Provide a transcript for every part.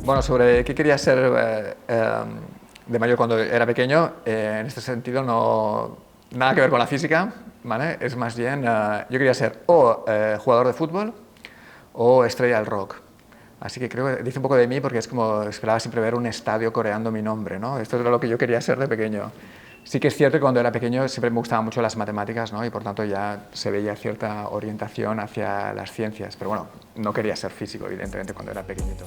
Bueno, sobre qué quería ser de mayor cuando era pequeño, en este sentido no nada que ver con la física, ¿vale? Es más bien, yo quería ser o jugador de fútbol o estrella del rock. Así que creo que dice un poco de mí porque es como esperaba siempre ver un estadio coreando mi nombre, ¿no? Esto era lo que yo quería ser de pequeño. Sí que es cierto que cuando era pequeño siempre me gustaban mucho las matemáticas, ¿no? Y por tanto ya se veía cierta orientación hacia las ciencias. Pero bueno, no quería ser físico, evidentemente, cuando era pequeñito.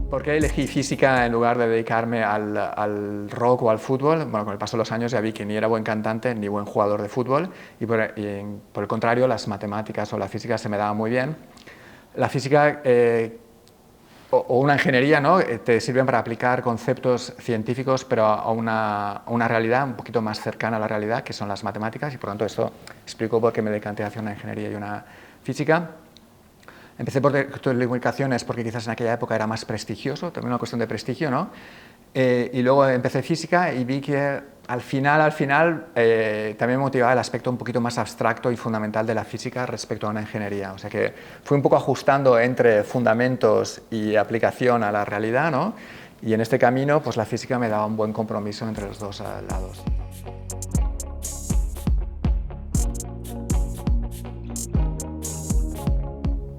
¿Por qué elegí física en lugar de dedicarme al rock o al fútbol? Bueno, con el paso de los años ya vi que ni era buen cantante ni buen jugador de fútbol y por el contrario las matemáticas o la física se me daban muy bien. La física o una ingeniería, ¿no? Te sirven para aplicar conceptos científicos pero a una realidad un poquito más cercana a la realidad, que son las matemáticas, y por lo tanto esto explicó por qué me decanté hacia una ingeniería y una física. Empecé por telecomunicaciones porque quizás en aquella época era más prestigioso, también una cuestión de prestigio, ¿no? Y luego empecé física y vi que al final, también me motivaba el aspecto un poquito más abstracto y fundamental de la física respecto a una ingeniería. O sea que fui un poco ajustando entre fundamentos y aplicación a la realidad, ¿no? Y en este camino, pues la física me daba un buen compromiso entre los dos lados.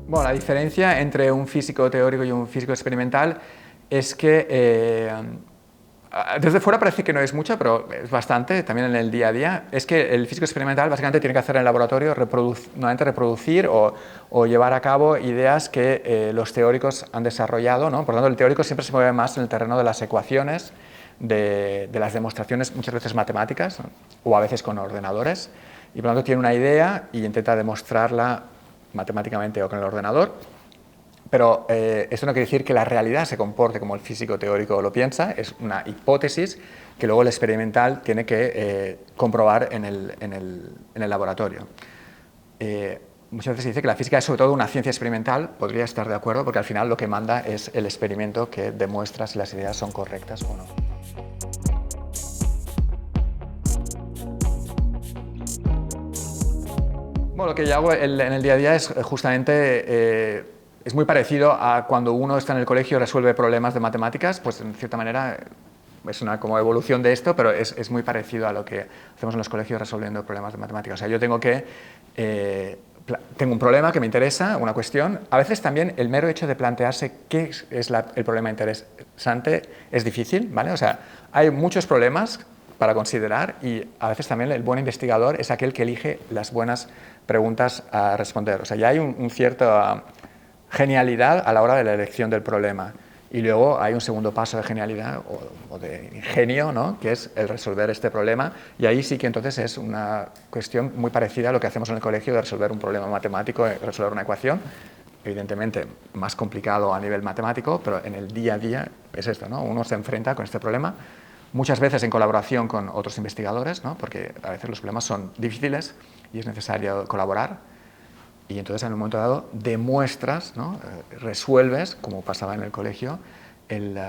Bueno, la diferencia entre un físico teórico y un físico experimental es que desde fuera parece que no es mucho, pero es bastante, también en el día a día. Es que el físico experimental básicamente tiene que hacer en el laboratorio, nuevamente reproducir o llevar a cabo ideas que los teóricos han desarrollado, ¿no? Por lo tanto, el teórico siempre se mueve más en el terreno de las ecuaciones, de las demostraciones muchas veces matemáticas, ¿no? O a veces con ordenadores, y por lo tanto tiene una idea y intenta demostrarla matemáticamente o con el ordenador, pero esto no quiere decir que la realidad se comporte como el físico teórico lo piensa, es una hipótesis que luego el experimental tiene que comprobar en el laboratorio. Muchas veces se dice que la física es sobre todo una ciencia experimental, podría estar de acuerdo, porque al final lo que manda es el experimento que demuestra si las ideas son correctas o no. Bueno, lo que yo hago en el día a día es justamente, es muy parecido a cuando uno está en el colegio y resuelve problemas de matemáticas, pues en cierta manera es una como evolución de esto, pero es muy parecido a lo que hacemos en los colegios resolviendo problemas de matemáticas. O sea, yo tengo un problema que me interesa, una cuestión. A veces también el mero hecho de plantearse qué es el problema interesante es difícil, ¿vale? O sea, hay muchos problemas para considerar y a veces también el buen investigador es aquel que elige las buenas preguntas a responder. O sea, ya hay un cierta genialidad a la hora de la elección del problema. Y luego hay un segundo paso de genialidad o de ingenio, ¿no? Que es el resolver este problema. Y ahí sí que entonces es una cuestión muy parecida a lo que hacemos en el colegio de resolver un problema matemático, resolver una ecuación. Evidentemente más complicado a nivel matemático, pero en el día a día es esto, ¿no? Uno se enfrenta con este problema, muchas veces en colaboración con otros investigadores, ¿no? Porque a veces los problemas son difíciles y es necesario colaborar. Y entonces en un momento dado demuestras, ¿no? Resuelves, como pasaba en el colegio, el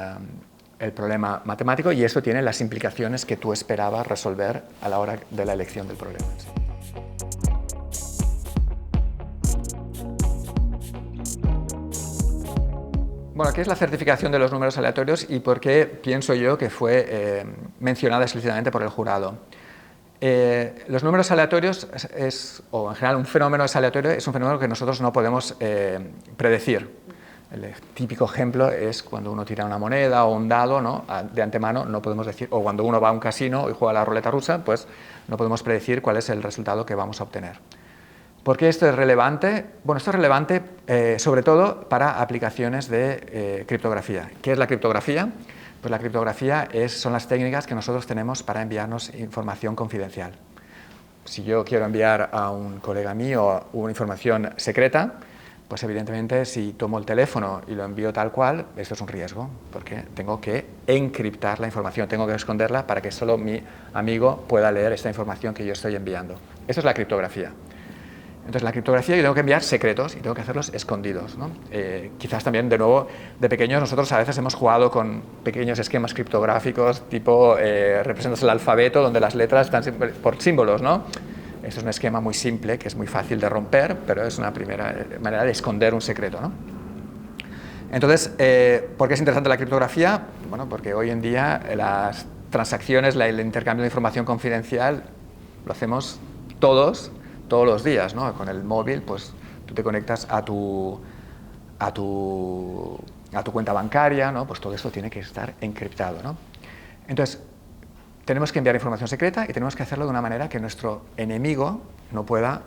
problema matemático, y eso tiene las implicaciones que tú esperabas resolver a la hora de la elección del problema. ¿Sí? Bueno, ¿qué es la certificación de los números aleatorios y por qué pienso yo que fue mencionada explícitamente por el jurado? Los números aleatorios o en general un fenómeno aleatorio es un fenómeno que nosotros no podemos predecir. El típico ejemplo es cuando uno tira una moneda o un dado, ¿no? De antemano no podemos decir, o cuando uno va a un casino y juega a la ruleta rusa, pues no podemos predecir cuál es el resultado que vamos a obtener. ¿Por qué esto es relevante? Bueno, esto es relevante sobre todo para aplicaciones de criptografía. ¿Qué es la criptografía? Pues la criptografía son las técnicas que nosotros tenemos para enviarnos información confidencial. Si yo quiero enviar a un colega mío una información secreta, pues evidentemente si tomo el teléfono y lo envío tal cual, esto es un riesgo, porque tengo que encriptar la información, tengo que esconderla para que solo mi amigo pueda leer esta información que yo estoy enviando. Eso es la criptografía. Entonces, la criptografía yo tengo que enviar secretos y tengo que hacerlos escondidos, ¿no? Quizás también, de nuevo, de pequeños nosotros a veces hemos jugado con pequeños esquemas criptográficos, tipo representas el alfabeto, donde las letras están por símbolos, ¿no? Esto es un esquema muy simple, que es muy fácil de romper, pero es una primera manera de esconder un secreto, ¿no? Entonces, ¿por qué es interesante la criptografía? Bueno, porque hoy en día las transacciones, el intercambio de información confidencial lo hacemos todos los días, ¿no? Con el móvil, pues tú te conectas a tu cuenta bancaria, ¿no? Pues todo esto tiene que estar encriptado, ¿no? Entonces, tenemos que enviar información secreta y tenemos que hacerlo de una manera que nuestro enemigo no pueda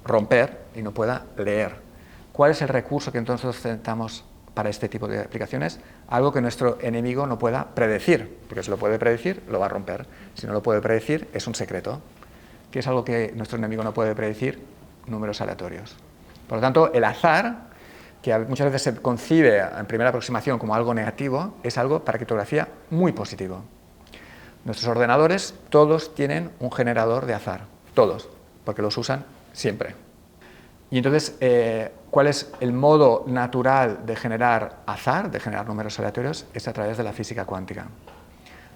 romper y no pueda leer. ¿Cuál es el recurso que entonces necesitamos para este tipo de aplicaciones? Algo que nuestro enemigo no pueda predecir, porque si lo puede predecir, lo va a romper. Si no lo puede predecir, es un secreto. ¿Qué es algo que nuestro enemigo no puede predecir? Números aleatorios. Por lo tanto, el azar, que muchas veces se concibe en primera aproximación como algo negativo, es algo para criptografía muy positivo. Nuestros ordenadores todos tienen un generador de azar, todos, porque los usan siempre. Y entonces, ¿cuál es el modo natural de generar azar, de generar números aleatorios? Es a través de la física cuántica.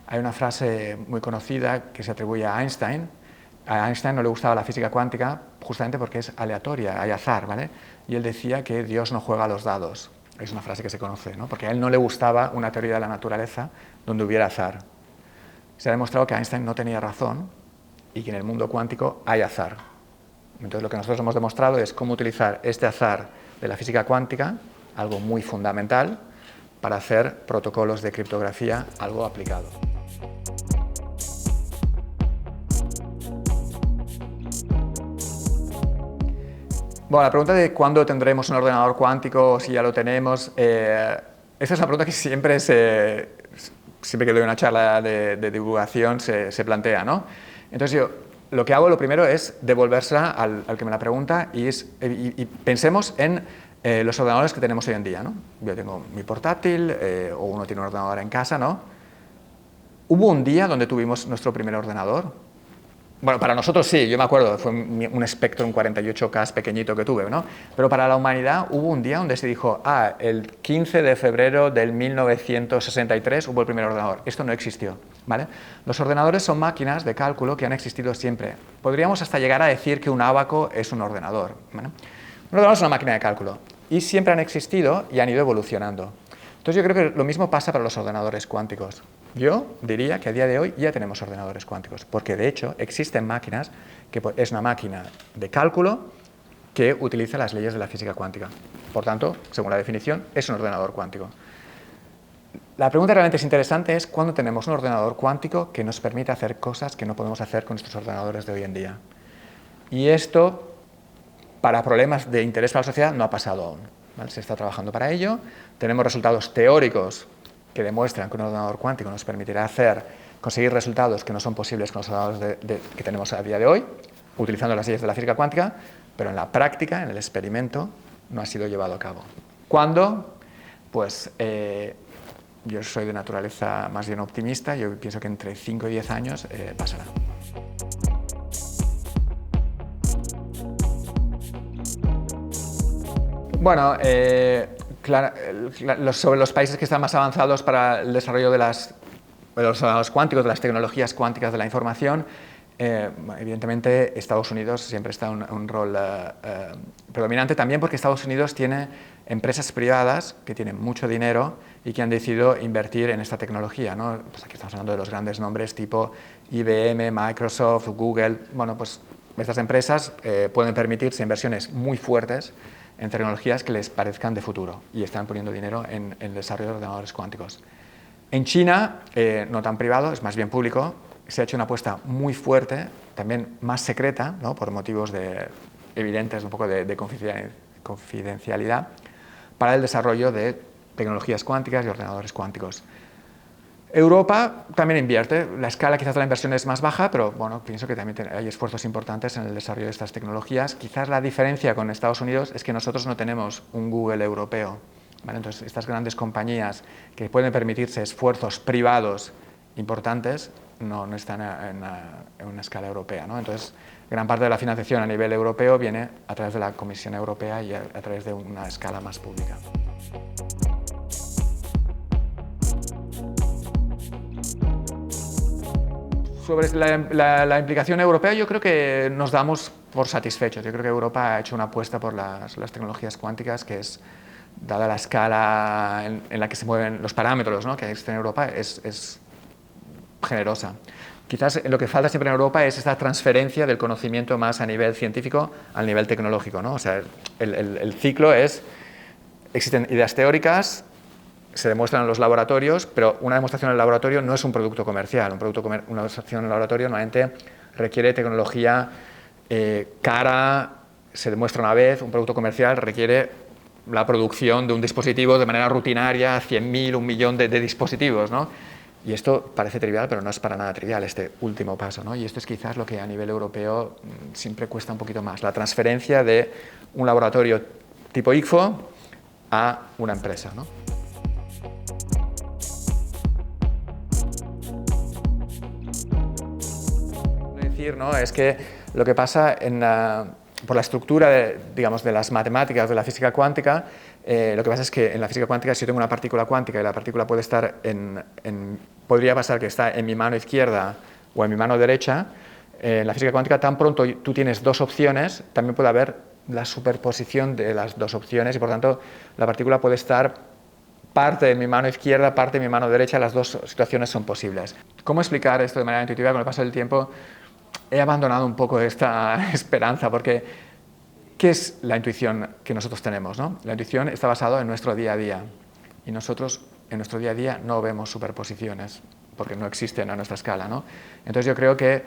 Hay una frase muy conocida que se atribuye a Einstein. A Einstein no le gustaba la física cuántica justamente porque es aleatoria, hay azar, ¿vale? Y él decía que Dios no juega a los dados. Es una frase que se conoce, ¿no? Porque a él no le gustaba una teoría de la naturaleza donde hubiera azar. Se ha demostrado que Einstein no tenía razón y que en el mundo cuántico hay azar. Entonces lo que nosotros hemos demostrado es cómo utilizar este azar de la física cuántica, algo muy fundamental, para hacer protocolos de criptografía, algo aplicado. Bueno, la pregunta de cuándo tendremos un ordenador cuántico, si ya lo tenemos, esta es una pregunta que siempre que doy una charla de divulgación se plantea, ¿no? Entonces yo lo que hago, lo primero es devolvérsela al que me la pregunta y pensemos en los ordenadores que tenemos hoy en día, ¿no? Yo tengo mi portátil o uno tiene un ordenador en casa, ¿no? ¿Hubo un día donde tuvimos nuestro primer ordenador? Bueno, para nosotros sí, yo me acuerdo, fue un Spectrum 48K pequeñito que tuve, ¿no? Pero para la humanidad hubo un día donde se dijo, el 15 de febrero del 1963 hubo el primer ordenador. Esto no existió, ¿vale? Los ordenadores son máquinas de cálculo que han existido siempre. Podríamos hasta llegar a decir que un ábaco es un ordenador, ¿vale? Un ordenador es una máquina de cálculo y siempre han existido y han ido evolucionando. Entonces yo creo que lo mismo pasa para los ordenadores cuánticos. Yo diría que a día de hoy ya tenemos ordenadores cuánticos, porque de hecho existen máquinas que es una máquina de cálculo que utiliza las leyes de la física cuántica. Por tanto, según la definición, es un ordenador cuántico. La pregunta realmente es interesante es cuándo tenemos un ordenador cuántico que nos permite hacer cosas que no podemos hacer con nuestros ordenadores de hoy en día. Y esto, para problemas de interés para la sociedad, no ha pasado aún, ¿vale? Se está trabajando para ello. Tenemos resultados teóricos que demuestran que un ordenador cuántico nos permitirá conseguir resultados que no son posibles con los ordenadores que tenemos a día de hoy, utilizando las leyes de la física cuántica, pero en la práctica, en el experimento, no ha sido llevado a cabo. ¿Cuándo? Pues yo soy de naturaleza más bien optimista, yo pienso que entre 5 y 10 años pasará. Bueno, sobre los países que están más avanzados para el desarrollo de los ordenadores cuánticos, de las tecnologías cuánticas de la información, evidentemente Estados Unidos siempre está en un rol predominante, también porque Estados Unidos tiene empresas privadas que tienen mucho dinero y que han decidido invertir en esta tecnología, ¿no? Pues aquí estamos hablando de los grandes nombres tipo IBM, Microsoft, Google. Bueno, pues estas empresas pueden permitirse inversiones muy fuertes en tecnologías que les parezcan de futuro y están poniendo dinero en el desarrollo de ordenadores cuánticos. En China, no tan privado, es más bien público, se ha hecho una apuesta muy fuerte, también más secreta, ¿no? Por motivos evidentes, un poco de confidencialidad, para el desarrollo de tecnologías cuánticas y ordenadores cuánticos. Europa también invierte, la escala quizás de la inversión es más baja, pero bueno, pienso que también hay esfuerzos importantes en el desarrollo de estas tecnologías. Quizás la diferencia con Estados Unidos es que nosotros no tenemos un Google europeo, ¿vale? Entonces estas grandes compañías que pueden permitirse esfuerzos privados importantes no están en una escala europea, ¿no? Entonces gran parte de la financiación a nivel europeo viene a través de la Comisión Europea y a través de una escala más pública. Sobre la implicación europea, yo creo que nos damos por satisfechos. Yo creo que Europa ha hecho una apuesta por las tecnologías cuánticas que es, dada la escala en la que se mueven los parámetros, ¿no?, que existen en Europa, es generosa. Quizás lo que falta siempre en Europa es esta transferencia del conocimiento más a nivel científico al nivel tecnológico, ¿no? O sea, el ciclo es, existen ideas teóricas, se demuestran en los laboratorios, pero una demostración en el laboratorio no es un producto comercial. Una demostración en el laboratorio normalmente requiere tecnología cara, se demuestra una vez. Un producto comercial requiere la producción de un dispositivo de manera rutinaria, 100.000, 1.000.000 de dispositivos, ¿no? Y esto parece trivial, pero no es para nada trivial, este último paso, ¿no? Y esto es quizás lo que a nivel europeo siempre cuesta un poquito más, la transferencia de un laboratorio tipo ICFO a una empresa, ¿no? Decir, ¿no?, es que lo que pasa por la estructura de las matemáticas de la física cuántica, lo que pasa es que en la física cuántica, si yo tengo una partícula cuántica y la partícula puede estar podría pasar que está en mi mano izquierda o en mi mano derecha, en la física cuántica tan pronto tú tienes dos opciones, también puede haber la superposición de las dos opciones y por tanto la partícula puede estar parte de mi mano izquierda, parte de mi mano derecha, las dos situaciones son posibles. ¿Cómo explicar esto de manera intuitiva? Con el paso del tiempo he abandonado un poco esta esperanza, porque ¿qué es la intuición que nosotros tenemos, ¿no? La intuición está basada en nuestro día a día y nosotros en nuestro día a día no vemos superposiciones porque no existen a nuestra escala, ¿no? Entonces yo creo que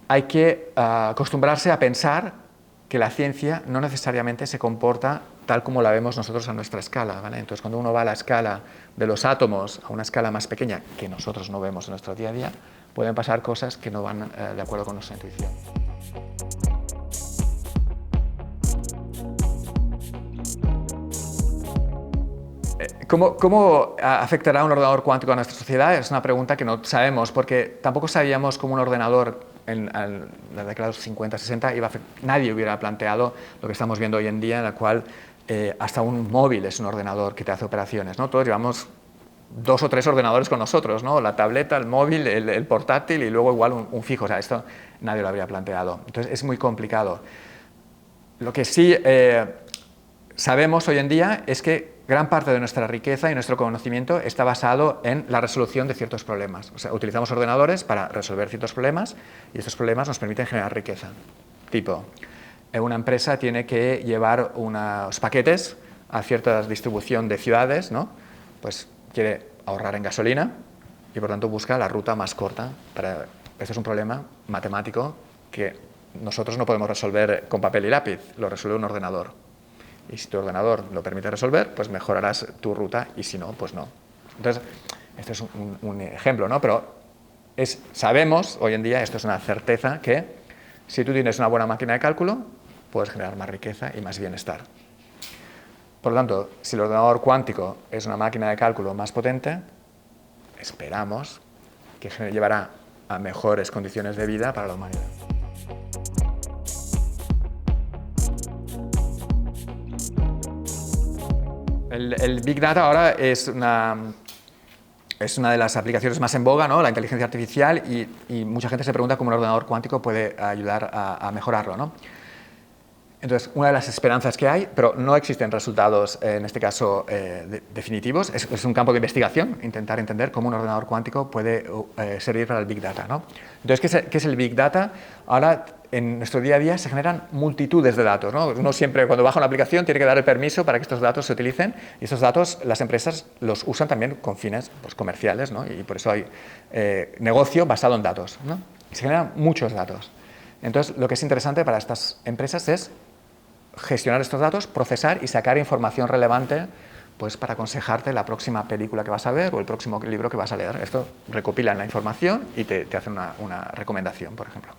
hay que acostumbrarse a pensar que la ciencia no necesariamente se comporta tal como la vemos nosotros a nuestra escala, ¿vale? Entonces cuando uno va a la escala de los átomos a una escala más pequeña que nosotros no vemos en nuestro día a día, pueden pasar cosas que no van de acuerdo con nuestra intuición. ¿Cómo afectará un ordenador cuántico a nuestra sociedad? Es una pregunta que no sabemos, porque tampoco sabíamos cómo un ordenador en la década de los 50, 60, nadie hubiera planteado lo que estamos viendo hoy en día, en la cual hasta un móvil es un ordenador que te hace operaciones, ¿no? Todos llevamos 2 o 3 ordenadores con nosotros, ¿no? La tableta, el móvil, el portátil y luego igual un fijo. O sea, esto nadie lo habría planteado. Entonces es muy complicado. Lo que sí sabemos hoy en día es que gran parte de nuestra riqueza y nuestro conocimiento está basado en la resolución de ciertos problemas. O sea, utilizamos ordenadores para resolver ciertos problemas y estos problemas nos permiten generar riqueza. Tipo, una empresa tiene que llevar unos paquetes a cierta distribución de ciudades, ¿no? Pues quiere ahorrar en gasolina y por tanto busca la ruta más corta. Esto es un problema matemático que nosotros no podemos resolver con papel y lápiz, lo resuelve un ordenador. Y si tu ordenador lo permite resolver, pues mejorarás tu ruta y si no, pues no. Entonces, este es un ejemplo, ¿no? Pero sabemos hoy en día, esto es una certeza, que si tú tienes una buena máquina de cálculo, puedes generar más riqueza y más bienestar. Por lo tanto, si el ordenador cuántico es una máquina de cálculo más potente, esperamos que llevará a mejores condiciones de vida para la humanidad. El Big Data ahora es una de las aplicaciones más en boga, ¿no? La inteligencia artificial, y mucha gente se pregunta cómo un ordenador cuántico puede ayudar a mejorarlo, ¿no? Entonces, una de las esperanzas que hay, pero no existen resultados, en este caso, definitivos, es un campo de investigación, intentar entender cómo un ordenador cuántico puede servir para el Big Data, ¿no? Entonces, ¿qué es el Big Data? Ahora, en nuestro día a día se generan multitudes de datos, ¿no? Uno siempre, cuando baja una aplicación, tiene que dar el permiso para que estos datos se utilicen, y estos datos las empresas los usan también con fines, pues, comerciales, ¿no? Y por eso hay negocio basado en datos, ¿no? Se generan muchos datos. Entonces, lo que es interesante para estas empresas es gestionar estos datos, procesar y sacar información relevante, pues, para aconsejarte la próxima película que vas a ver o el próximo libro que vas a leer. Esto recopilan la información y te hacen una recomendación, por ejemplo.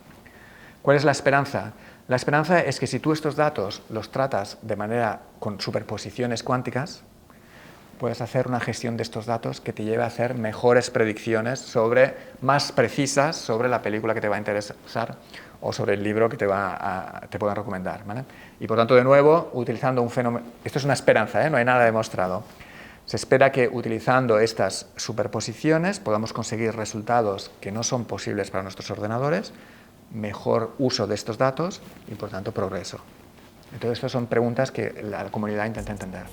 ¿Cuál es la esperanza? La esperanza es que si tú estos datos los tratas de manera con superposiciones cuánticas, puedes hacer una gestión de estos datos que te lleve a hacer mejores predicciones más precisas sobre la película que te va a interesar o sobre el libro que te puedan recomendar, ¿vale? Y por tanto, de nuevo, utilizando un fenómeno, esto es una esperanza, ¿eh? No hay nada demostrado, Se espera que utilizando estas superposiciones podamos conseguir resultados que no son posibles para nuestros ordenadores, mejor uso de estos datos y, por tanto, progreso. Entonces, estas son preguntas que la comunidad intenta entender.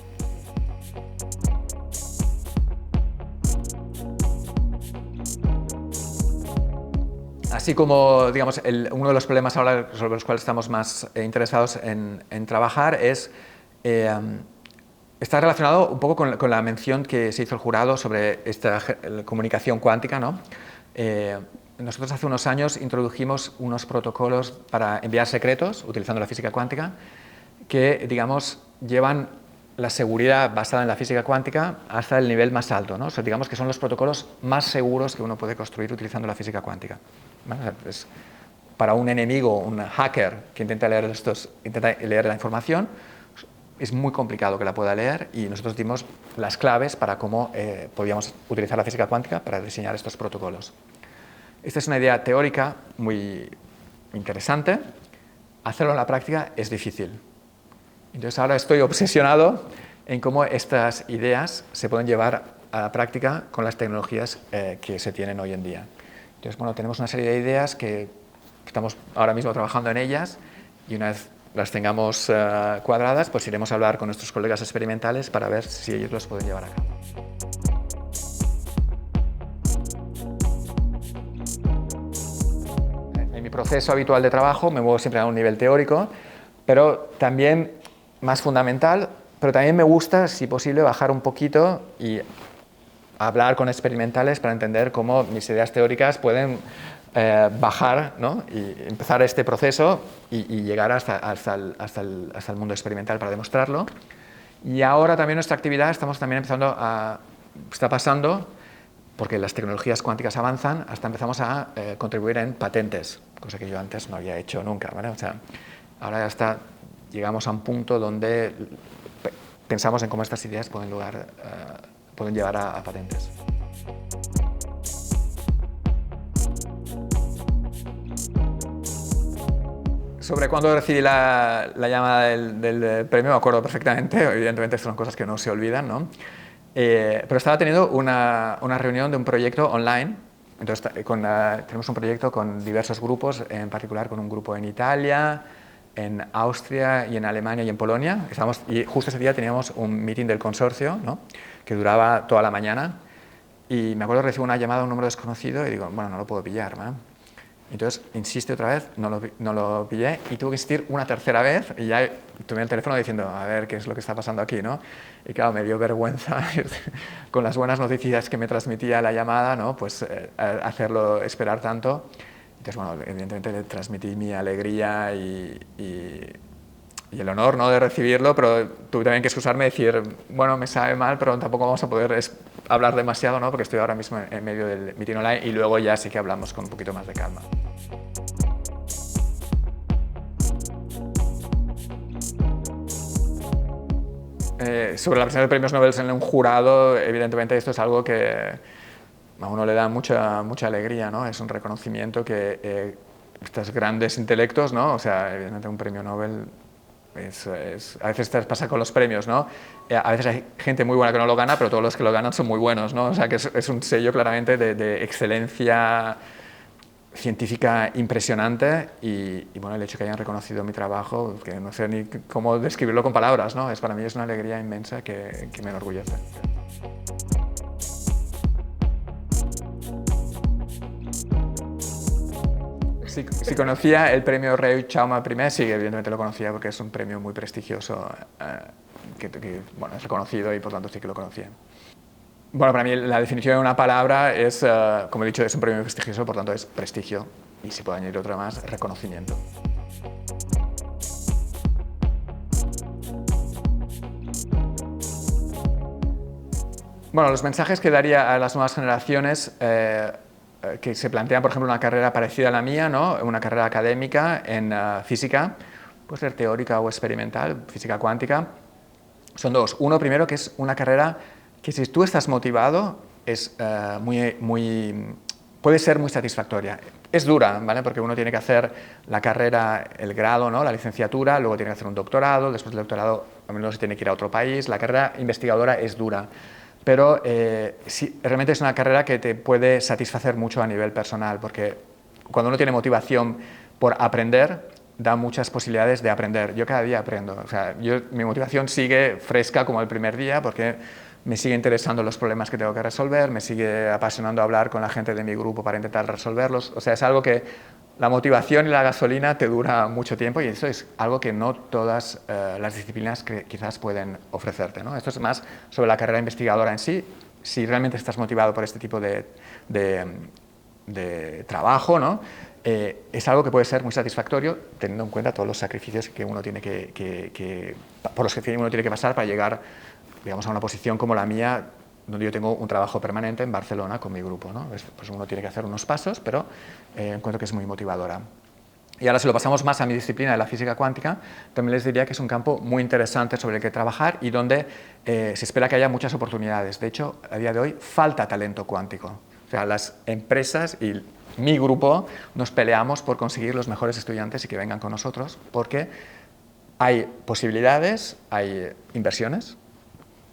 Así como, digamos, uno de los problemas ahora sobre los cuales estamos más interesados en trabajar es, está relacionado un poco con la mención que se hizo el jurado sobre esta comunicación cuántica, ¿no? Nosotros hace unos años introdujimos unos protocolos para enviar secretos utilizando la física cuántica que, digamos, llevan la seguridad basada en la física cuántica hasta el nivel más alto, ¿no? O sea, digamos que son los protocolos más seguros que uno puede construir utilizando la física cuántica. ¿Vale? Pues, para un enemigo, un hacker que intenta leer la información, es muy complicado que la pueda leer y nosotros dimos las claves para cómo podíamos utilizar la física cuántica para diseñar estos protocolos. Esta es una idea teórica muy interesante. Hacerlo en la práctica es difícil. Entonces ahora estoy obsesionado en cómo estas ideas se pueden llevar a la práctica con las tecnologías que se tienen hoy en día. Entonces, bueno, tenemos una serie de ideas que estamos ahora mismo trabajando en ellas y una vez las tengamos cuadradas, pues iremos a hablar con nuestros colegas experimentales para ver si ellos los pueden llevar a cabo. En mi proceso habitual de trabajo me muevo siempre a un nivel teórico, pero también más fundamental, pero también me gusta, si posible, bajar un poquito y hablar con experimentales para entender cómo mis ideas teóricas pueden bajar, ¿no? Y empezar este proceso y llegar hasta el mundo experimental para demostrarlo. Y ahora también nuestra actividad está pasando, porque las tecnologías cuánticas avanzan, hasta empezamos a contribuir en patentes, cosa que yo antes no había hecho nunca, ¿vale? O sea, ahora ya llegamos a un punto donde pensamos en cómo estas ideas pueden llevar a patentes. Sobre cuándo recibí la llamada del premio, me acuerdo perfectamente, evidentemente son cosas que no se olvidan, ¿no? Pero estaba teniendo una reunión de un proyecto online. Entonces, tenemos un proyecto con diversos grupos, en particular con un grupo en Italia, en Austria y en Alemania y en Polonia. Y justo ese día teníamos un meeting del consorcio, ¿no? Que duraba toda la mañana. Y me acuerdo que recibo una llamada a un número desconocido y digo, bueno, no lo puedo pillar, ¿no? Entonces insiste otra vez, no lo pillé y tuve que insistir una tercera vez y ya tomé el teléfono diciendo, a ver qué es lo que está pasando aquí, ¿no? Y claro, me dio vergüenza con las buenas noticias que me transmitía la llamada, ¿no? Pues hacerlo esperar tanto. Entonces, bueno, evidentemente le transmití mi alegría y el honor, ¿no?, de recibirlo, pero tuve también que excusarme y decir, bueno, me sabe mal, pero tampoco vamos a poder hablar demasiado, ¿no?, porque estoy ahora mismo en medio del meeting online y luego ya sí que hablamos con un poquito más de calma. Sobre la presentación de premios Nobel en un jurado, evidentemente esto es algo que a uno le da mucha alegría, ¿no? Es un reconocimiento que estos grandes intelectos, ¿no? O sea, evidentemente un premio Nobel a veces pasa con los premios, ¿no? A veces hay gente muy buena que no lo gana, pero todos los que lo ganan son muy buenos, ¿no? O sea, que es un sello claramente de excelencia científica impresionante y bueno, el hecho de que hayan reconocido mi trabajo, que no sé ni cómo describirlo con palabras, ¿no? Para mí es una alegría inmensa que me enorgullece. Si conocía el premio Rei Chauma I, sí, evidentemente lo conocía porque es un premio muy prestigioso, bueno, es reconocido y por tanto sí que lo conocía. Bueno, para mí la definición de una palabra es, como he dicho, es un premio muy prestigioso, por tanto es prestigio, y si puedo añadir otra más, reconocimiento. Bueno, los mensajes que daría a las nuevas generaciones que se plantean, por ejemplo, una carrera parecida a la mía, ¿no? Una carrera académica en física, puede ser teórica o experimental, física cuántica, son dos. Uno, primero, que es una carrera que si tú estás motivado es puede ser muy satisfactoria. Es dura, ¿vale? Porque uno tiene que hacer la carrera, el grado, ¿no?, la licenciatura, luego tiene que hacer un doctorado, después del doctorado a menudo se tiene que ir a otro país, la carrera investigadora es dura. pero sí, realmente es una carrera que te puede satisfacer mucho a nivel personal, porque cuando uno tiene motivación por aprender, da muchas posibilidades de aprender. Yo cada día aprendo. O sea, mi motivación sigue fresca como el primer día, porque me sigue interesando los problemas que tengo que resolver, me sigue apasionando hablar con la gente de mi grupo para intentar resolverlos. O sea, es algo que la motivación y la gasolina te dura mucho tiempo, y eso es algo que no todas las disciplinas que quizás pueden ofrecerte, ¿no? Esto es más sobre la carrera investigadora en sí. Si realmente estás motivado por este tipo de trabajo, ¿no? Es algo que puede ser muy satisfactorio, teniendo en cuenta todos los sacrificios que uno tiene por los que uno tiene que pasar para llegar, digamos, a una posición como la mía, donde yo tengo un trabajo permanente en Barcelona con mi grupo, ¿no? Pues uno tiene que hacer unos pasos, pero encuentro que es muy motivadora. Y ahora, si lo pasamos más a mi disciplina de la física cuántica, también les diría que es un campo muy interesante sobre el que trabajar y donde se espera que haya muchas oportunidades. De hecho, a día de hoy falta talento cuántico. O sea, las empresas y mi grupo nos peleamos por conseguir los mejores estudiantes y que vengan con nosotros, porque hay posibilidades, hay inversiones,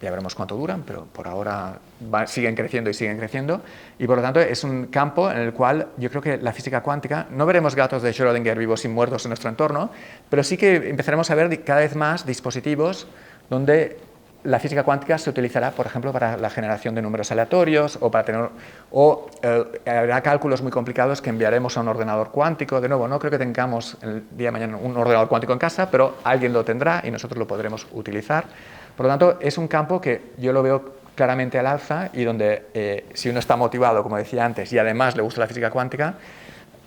ya veremos cuánto duran, pero por ahora siguen creciendo y siguen creciendo, y por lo tanto es un campo en el cual yo creo que la física cuántica, no veremos gatos de Schrödinger vivos y muertos en nuestro entorno, pero sí que empezaremos a ver cada vez más dispositivos donde la física cuántica se utilizará, por ejemplo, para la generación de números aleatorios, o habrá cálculos muy complicados que enviaremos a un ordenador cuántico. De nuevo, no creo que tengamos el día de mañana un ordenador cuántico en casa, pero alguien lo tendrá y nosotros lo podremos utilizar. Por lo tanto, es un campo que yo lo veo claramente al alza, y donde si uno está motivado, como decía antes, y además le gusta la física cuántica,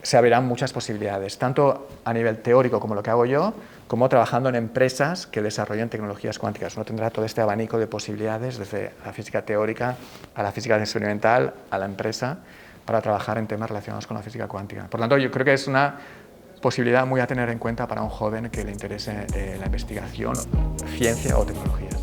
se abrirán muchas posibilidades, tanto a nivel teórico como lo que hago yo, como trabajando en empresas que desarrollen tecnologías cuánticas. Uno tendrá todo este abanico de posibilidades, desde la física teórica a la física experimental, a la empresa, para trabajar en temas relacionados con la física cuántica. Por lo tanto, yo creo que es una posibilidad muy a tener en cuenta para un joven que le interese la investigación, ciencia o tecnologías.